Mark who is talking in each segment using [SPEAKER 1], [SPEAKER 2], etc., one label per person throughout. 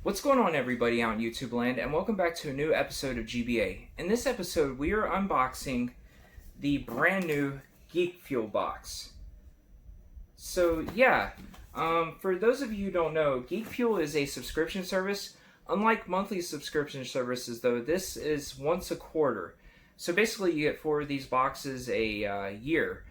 [SPEAKER 1] What's going on, everybody out in YouTube land, and welcome back to a new episode of GBA. In this episode, we are unboxing the brand new Geek Fuel box. So yeah, for those of you who don't know, Geek Fuel is a subscription service. Unlike monthly subscription services though, this is once a quarter. So basically you get 4 of these boxes a year.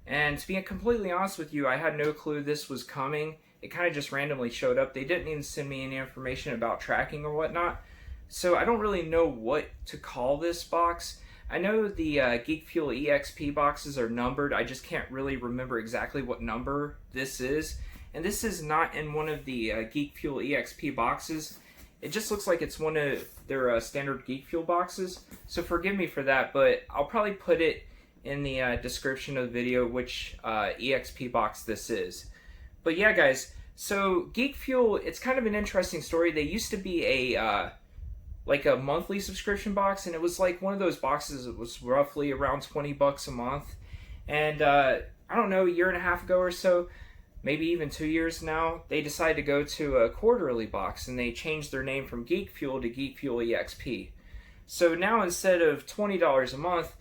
[SPEAKER 1] And to be completely honest with you, I had no clue this was coming. It kind of just randomly showed up. They didn't even send me any information about tracking or whatnot. So I don't really know what to call this box. I know the Geek Fuel EXP boxes are numbered. I just can't really remember exactly what number this is. And this is not in one of the Geek Fuel EXP boxes. It just looks like it's one of their standard Geek Fuel boxes. So forgive me for that, but I'll probably put it in the description of the video which EXP box this is. But yeah, guys, so Geek Fuel, it's kind of an interesting story. They used to be a like a monthly subscription box, and it was like one of those boxes that was roughly around 20 bucks a month. And I don't know, a year and a half ago or so, maybe even 2 years now, they decided to go to a quarterly box, and they changed their name from Geek Fuel to Geek Fuel EXP. So now instead of $20 a month,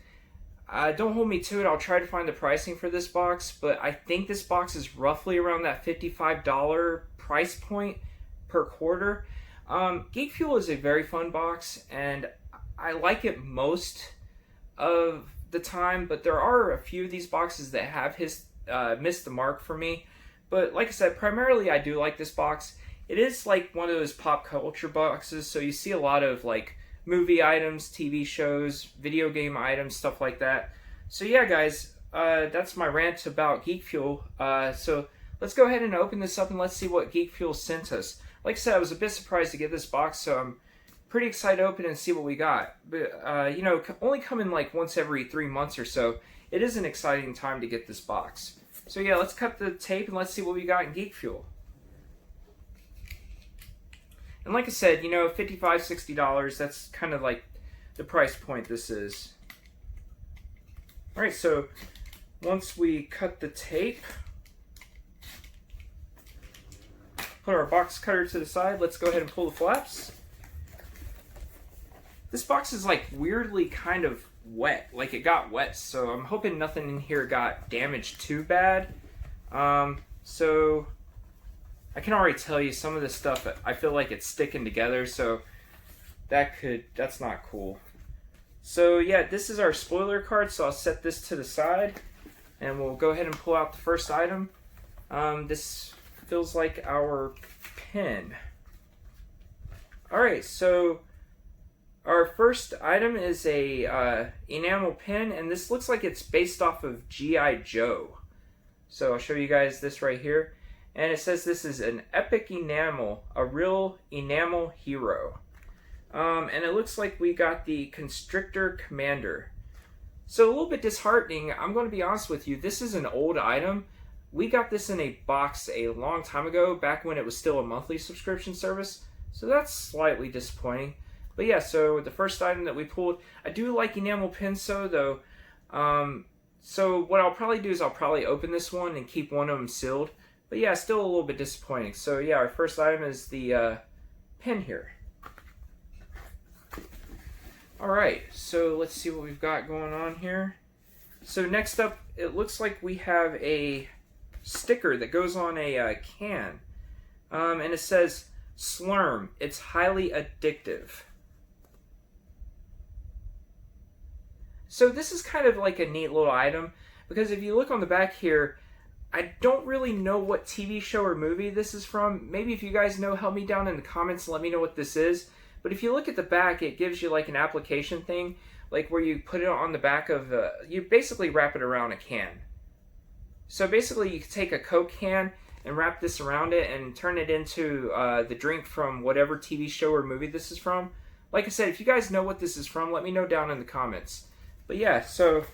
[SPEAKER 1] don't hold me to it, I'll try to find the pricing for this box, but I think this box is roughly around that $55 price point per quarter. Geek Fuel is a very fun box, and I like it most of the time, but there are a few of these boxes that have missed the mark for me. But like I said, primarily I do like this box. It is like one of those pop culture boxes, so you see a lot of like movie items, TV shows, video game items, stuff like that. So yeah, guys, that's my rant about Geek Fuel. So let's go ahead and open this up and let's see what Geek Fuel sent us. Like I said, I was a bit surprised to get this box, so I'm pretty excited to open and see what we got. But, you know, only coming like once every 3 months or so, it is an exciting time to get this box. So yeah, let's cut the tape and let's see what we got in Geek Fuel. And like I said, you know, $55, $60, that's kind of like the price point this is. Alright, so once we cut the tape, put our box cutter to the side, let's go ahead and pull the flaps. This box is like weirdly kind of wet, like it got wet, so I'm hoping nothing in here got damaged too bad. So I can already tell you some of this stuff, I feel like it's sticking together, so that's not cool. So yeah, this is our spoiler card, so I'll set this to the side, and we'll go ahead and pull out the first item. This feels like our pin. Alright, so our first item is a enamel pin, and this looks like it's based off of G.I. Joe. So I'll show you guys this right here. And it says this is an epic enamel, a real enamel hero. And it looks like we got the Constrictor Commander. So a little bit disheartening, I'm going to be honest with you, this is an old item. We got this in a box a long time ago, back when it was still a monthly subscription service. So that's slightly disappointing. But yeah, so the first item that we pulled, I do like enamel pins though. So what I'll probably do is I'll probably open this one and keep one of them sealed. But yeah, still a little bit disappointing. So yeah, our first item is the pin here. Alright, so let's see what we've got going on here. So next up, it looks like we have a sticker that goes on a can. And it says, Slurm, it's highly addictive. So this is kind of like a neat little item, because if you look on the back here, I don't really know what TV show or movie this is from. Maybe if you guys know, help me down in the comments and let me know what this is. But if you look at the back, it gives you like an application thing, like where you put it on the back of, you basically wrap it around a can. So basically you can take a Coke can and wrap this around it and turn it into the drink from whatever TV show or movie this is from. Like I said, if you guys know what this is from, let me know down in the comments. But yeah, so,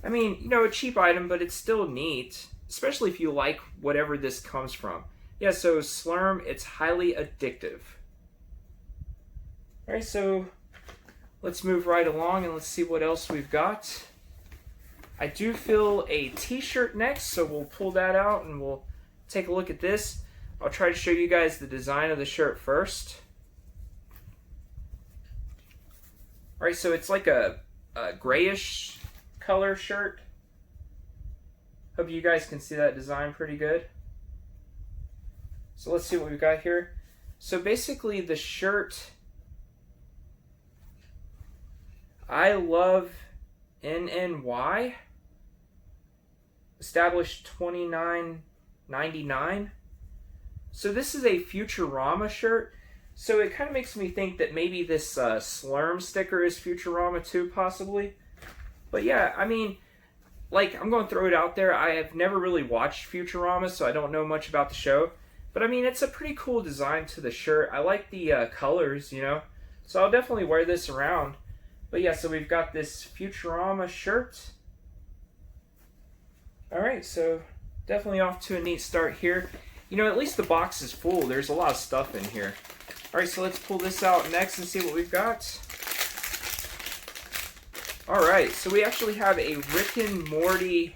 [SPEAKER 1] I mean, you know, a cheap item, but it's still neat. Especially if you like whatever this comes from. Yeah, so Slurm, it's highly addictive. Alright, so let's move right along and let's see what else we've got. I do feel a t-shirt next, so we'll pull that out and we'll take a look at this. I'll try to show you guys the design of the shirt first. Alright, so it's like a grayish color shirt. Hope you guys can see that design pretty good. So let's see what we've got here. So basically the shirt, I love NNY, established $29.99. So this is a Futurama shirt. So it kind of makes me think that maybe this Slurm sticker is Futurama too, possibly. But yeah, I mean, like, I'm going to throw it out there. I have never really watched Futurama, so I don't know much about the show. But I mean, it's a pretty cool design to the shirt. I like the colors, you know. So I'll definitely wear this around. But yeah, so we've got this Futurama shirt. Alright, so definitely off to a neat start here. You know, at least the box is full. There's a lot of stuff in here. Alright, so let's pull this out next and see what we've got. Alright, so we actually have a Rick and Morty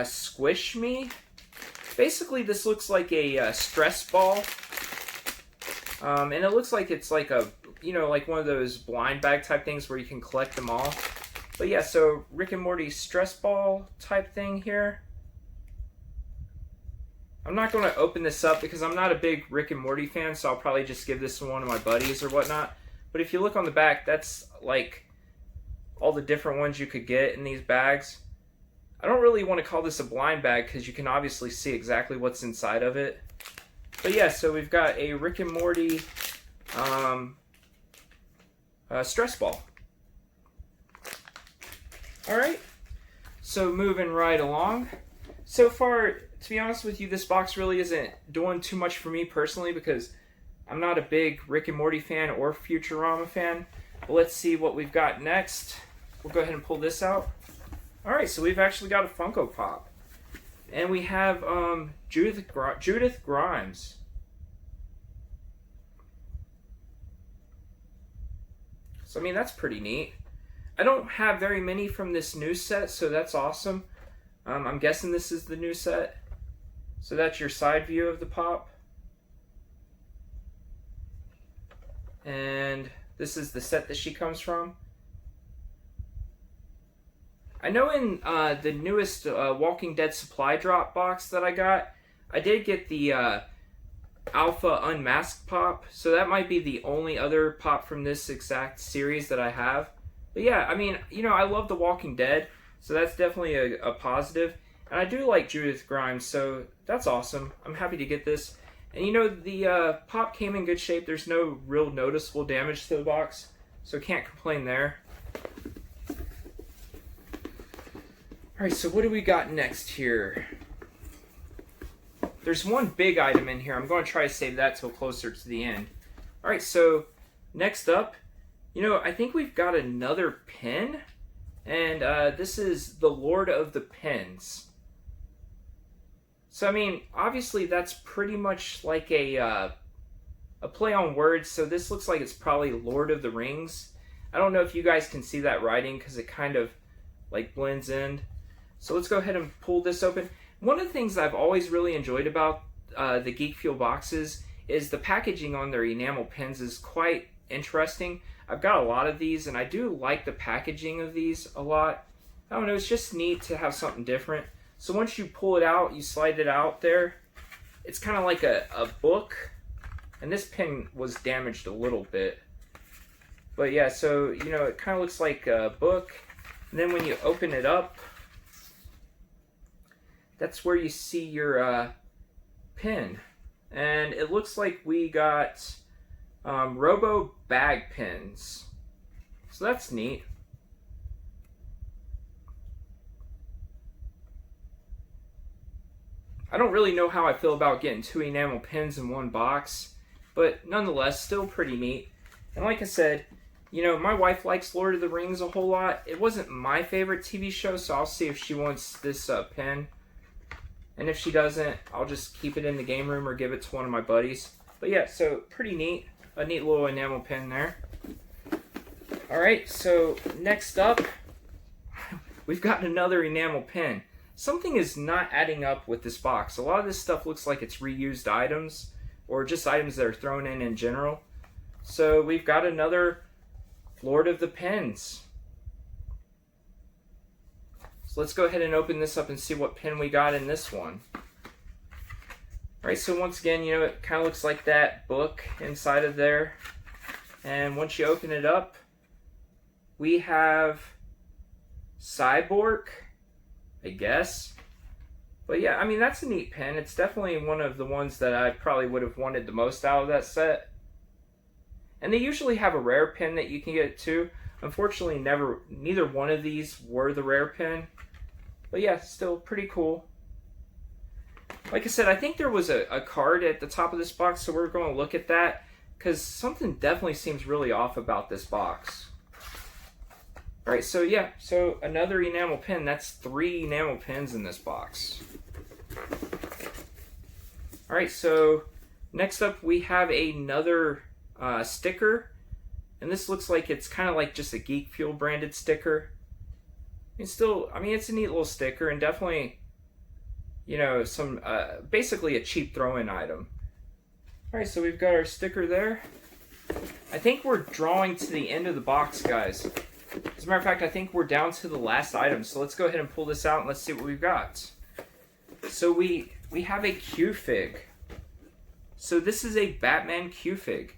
[SPEAKER 1] Squish Me. Basically, this looks like a stress ball. And it looks like it's like a, you know, like one of those blind bag type things where you can collect them all. But yeah, so Rick and Morty stress ball type thing here. I'm not going to open this up because I'm not a big Rick and Morty fan, so I'll probably just give this to one of my buddies or whatnot. But if you look on the back, that's like all the different ones you could get in these bags. I don't really want to call this a blind bag because you can obviously see exactly what's inside of it. But yeah, so we've got a Rick and Morty stress ball. Alright, so moving right along. So far, to be honest with you, this box really isn't doing too much for me personally because I'm not a big Rick and Morty fan or Futurama fan. But let's see what we've got next. We'll go ahead and pull this out. Alright, so we've actually got a Funko Pop. And we have Judith Grimes. So, I mean, that's pretty neat. I don't have very many from this new set, so that's awesome. I'm guessing this is the new set. So that's your side view of the Pop. And this is the set that she comes from. I know in the newest Walking Dead supply drop box that I got, I did get the Alpha Unmasked Pop, so that might be the only other Pop from this exact series that I have. But yeah, I mean, you know, I love The Walking Dead, so that's definitely a positive. And I do like Judith Grimes, so that's awesome. I'm happy to get this. And you know, the Pop came in good shape. There's no real noticeable damage to the box, so can't complain there. Alright, so what do we got next here? There's one big item in here. I'm going to try to save that till closer to the end. Alright, so next up, you know, I think we've got another pin. And this is the Lord of the Pins. So, I mean, obviously that's pretty much like a play on words. So this looks like it's probably Lord of the Rings. I don't know if you guys can see that writing because it kind of like blends in. So let's go ahead and pull this open. One of the things I've always really enjoyed about the Geek Fuel boxes is the packaging on their enamel pins is quite interesting. I've got a lot of these and I do like the packaging of these a lot. I don't know, it's just neat to have something different. So once you pull it out, you slide it out there. It's kind of like a book. And this pin was damaged a little bit. But yeah, so, you know, it kind of looks like a book. And then when you open it up, that's where you see your pin. And it looks like we got Robo bag pins. So that's neat. I don't really know how I feel about getting 2 enamel pins in one box, but nonetheless, still pretty neat. And like I said, you know, my wife likes Lord of the Rings a whole lot. It wasn't my favorite TV show, so I'll see if she wants this pin. And if she doesn't, I'll just keep it in the game room or give it to one of my buddies. But yeah, so pretty neat. A neat little enamel pin there. Alright, so next up, we've got another enamel pin. Something is not adding up with this box. A lot of this stuff looks like it's reused items, or just items that are thrown in general. So we've got another Lord of the Pins. So let's go ahead and open this up and see what pin we got in this one. Alright, so once again, you know, it kind of looks like that book inside of there. And once you open it up, we have Cyborg, I guess. But yeah, I mean, that's a neat pin. It's definitely one of the ones that I probably would have wanted the most out of that set. And they usually have a rare pin that you can get too. Unfortunately, neither one of these were the rare pin. But yeah, still pretty cool. Like I said, I think there was a card at the top of this box, so we're going to look at that, because something definitely seems really off about this box. Alright, so yeah, so another enamel pin. That's 3 enamel pins in this box. Alright, so next up we have another sticker. And this looks like it's kind of like just a Geek Fuel branded sticker. It's still, I mean, it's a neat little sticker, and definitely, you know, some, basically a cheap throw-in item. Alright, so we've got our sticker there. I think we're drawing to the end of the box, guys. As a matter of fact, I think we're down to the last item. So let's go ahead and pull this out and let's see what we've got. So we have a Q-Fig. So this is a Batman Q-Fig.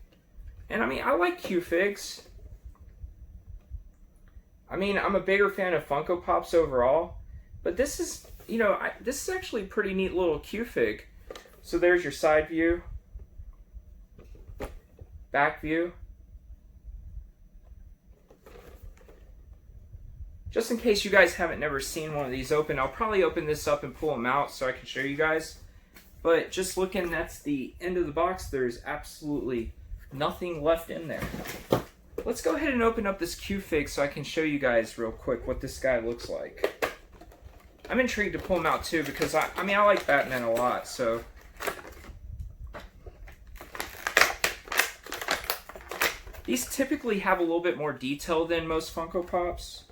[SPEAKER 1] And I mean, I like Q-Figs. I mean, I'm a bigger fan of Funko Pops overall. But this is, you know, this is actually a pretty neat little Q-Fig. So there's your side view. Back view. Just in case you guys haven't never seen one of these open, I'll probably open this up and pull them out so I can show you guys. But just looking, that's the end of the box. There's absolutely nothing left in there. Let's go ahead and open up this Q-Fig so I can show you guys real quick what this guy looks like. I'm intrigued to pull him out too, because I mean, I like Batman a lot, so. These typically have a little bit more detail than most Funko Pops.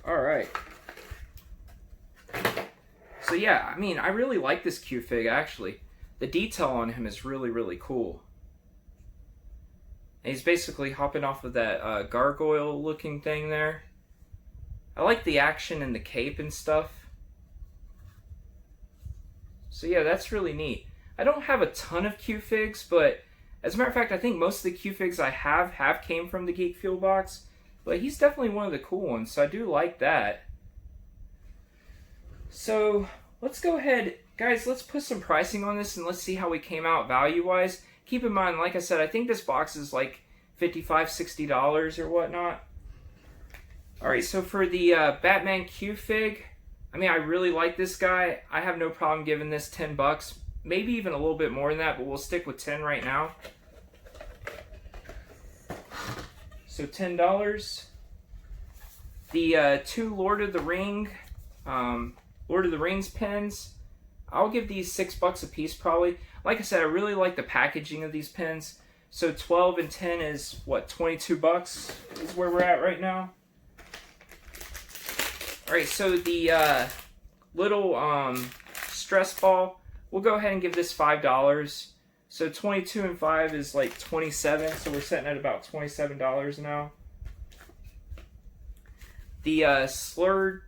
[SPEAKER 1] Alright. So yeah, I mean, I really like this Q-Fig, actually. The detail on him is really, really cool. And he's basically hopping off of that gargoyle-looking thing there. I like the action and the cape and stuff. So yeah, that's really neat. I don't have a ton of Q-Figs, but as a matter of fact, I think most of the Q-Figs I have came from the Geek Fuel box. But he's definitely one of the cool ones, so I do like that. So let's go ahead, guys, let's put some pricing on this and let's see how we came out value-wise. Keep in mind, like I said, I think this box is like $55, $60 or whatnot. Alright, so for the Batman Q-Fig, I mean, I really like this guy. I have no problem giving this 10 bucks, maybe even a little bit more than that, but we'll stick with 10 right now. So $10. The 2 Lord of the Rings pins, I'll give these $6 a piece probably. Like I said, I really like the packaging of these pins. So 12 and 10 is what, 22 bucks is where we're at right now. Alright, so the little stress ball, we'll go ahead and give this $5. So 22 and 5 is like 27, so we're sitting at about $27 now. The Slurm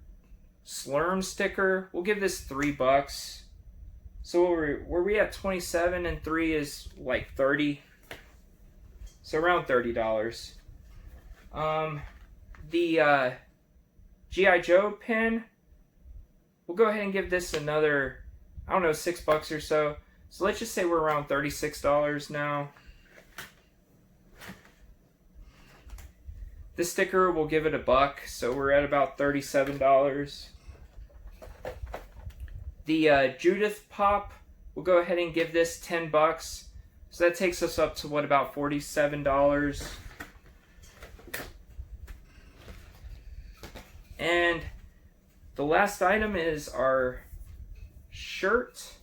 [SPEAKER 1] sticker, we'll give this $3. So were we at 27 and 3 is like 30. So around $30. The G.I. Joe pin, we'll go ahead and give this another, I don't know, $6 or so. So let's just say we're around $36 now. This sticker, we'll give it $1, so we're at about $37. The Judith pop, we'll go ahead and give this $10. So that takes us up to what, about $47. And the last item is our shirt.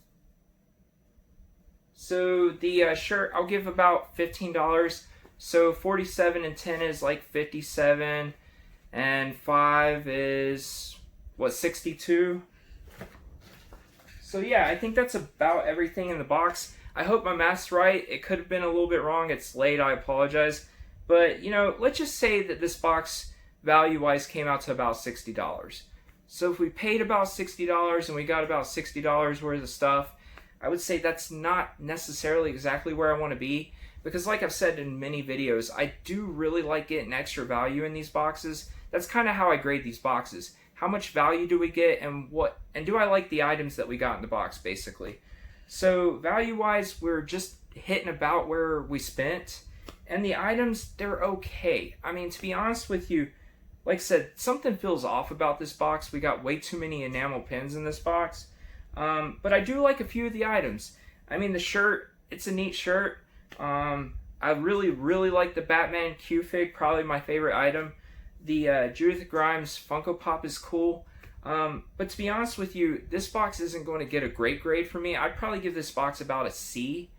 [SPEAKER 1] So the shirt, I'll give about $15. So 47 and 10 is like 57. And 5 is, what, 62? So yeah, I think that's about everything in the box. I hope my math's right. It could have been a little bit wrong. It's late, I apologize. But, you know, let's just say that this box, value-wise, came out to about $60. So if we paid about $60 and we got about $60 worth of stuff, I would say that's not necessarily exactly where I want to be. Because like I've said in many videos, I do really like getting extra value in these boxes. That's kind of how I grade these boxes. How much value do we get, and do I like the items that we got in the box, basically. So value-wise, we're just hitting about where we spent. And the items, they're okay. I mean, to be honest with you, like I said, something feels off about this box. We got way too many enamel pins in this box. But I do like a few of the items. I mean, the shirt, it's a neat shirt. I really, really like the Batman Q-Fig, probably my favorite item. The Judith Grimes Funko Pop is cool. But to be honest with you, this box isn't going to get a great grade for me. I'd probably give this box about a C.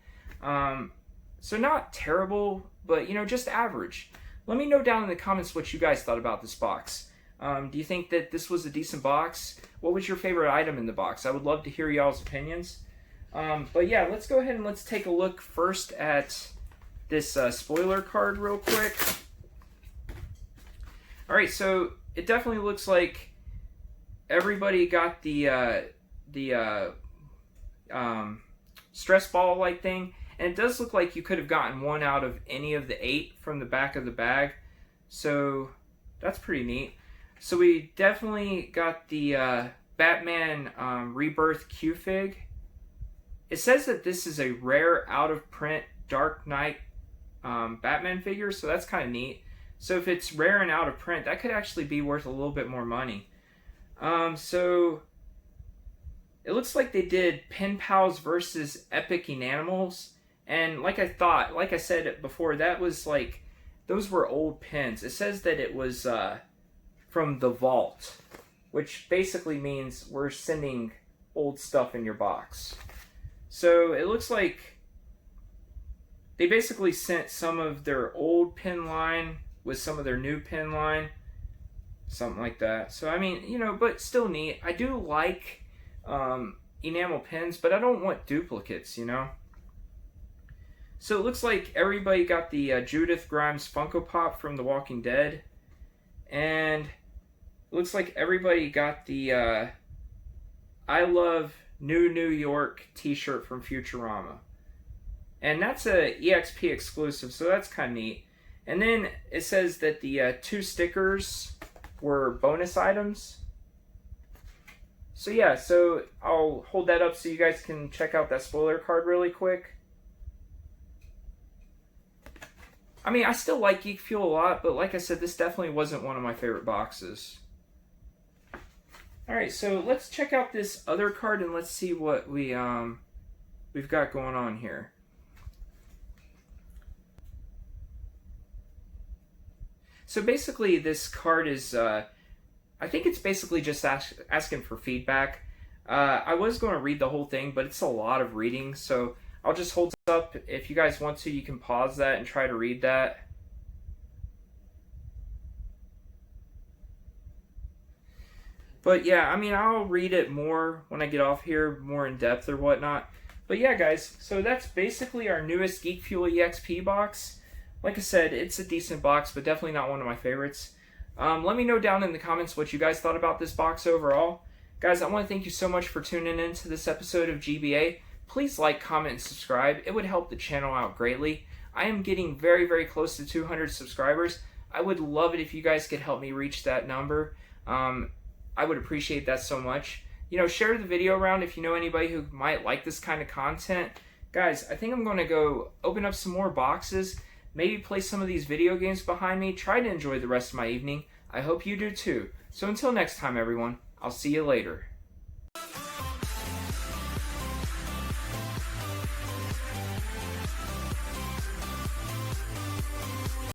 [SPEAKER 1] So not terrible, but, you know, just average. Let me know down in the comments what you guys thought about this box. Do you think that this was a decent box? What was your favorite item in the box? I would love to hear y'all's opinions. But yeah, let's go ahead and let's take a look first at this spoiler card real quick. Alright, so it definitely looks like everybody got the stress ball-like thing. And it does look like you could have gotten one out of any of the 8 from the back of the bag. So that's pretty neat. So we definitely got the Batman Rebirth Q-Fig. It says that this is a rare out-of-print Dark Knight Batman figure, so that's kind of neat. So if it's rare and out of print, that could actually be worth a little bit more money. So it looks like they did Pen Pals versus Epic Enamels. And like I said before, that was like, those were old pins. It says that it was from the vault, which basically means we're sending old stuff in your box. So it looks like they basically sent some of their old pin line with some of their new pin line, something like that. So I mean, you know, but still neat. I do like enamel pins, but I don't want duplicates, you know. So it looks like everybody got the Judith Grimes Funko Pop from The Walking Dead, and it looks like everybody got the I Love New York t-shirt from Futurama. And that's a EXP exclusive, so that's kind of neat. And then it says that the 2 stickers were bonus items. So yeah, so I'll hold that up so you guys can check out that spoiler card really quick. I mean, I still like Geek Fuel a lot, but like I said, this definitely wasn't one of my favorite boxes. Alright, so let's check out this other card and let's see what we've got going on here. So basically this card is, I think it's basically just asking for feedback. I was going to read the whole thing, but it's a lot of reading, so I'll just hold it up. If you guys want to, you can pause that and try to read that. But yeah, I mean, I'll read it more when I get off here, more in depth or whatnot. But yeah, guys, so that's basically our newest Geek Fuel EXP box. Like I said, it's a decent box, but definitely not one of my favorites. Let me know down in the comments what you guys thought about this box overall. Guys, I want to thank you so much for tuning in to this episode of GBA. Please like, comment, and subscribe. It would help the channel out greatly. I am getting very, very close to 200 subscribers. I would love it if you guys could help me reach that number. I would appreciate that so much. You know, share the video around if you know anybody who might like this kind of content. Guys, I think I'm going to go open up some more boxes, maybe play some of these video games behind me, try to enjoy the rest of my evening. I hope you do too. So until next time, everyone, I'll see you later.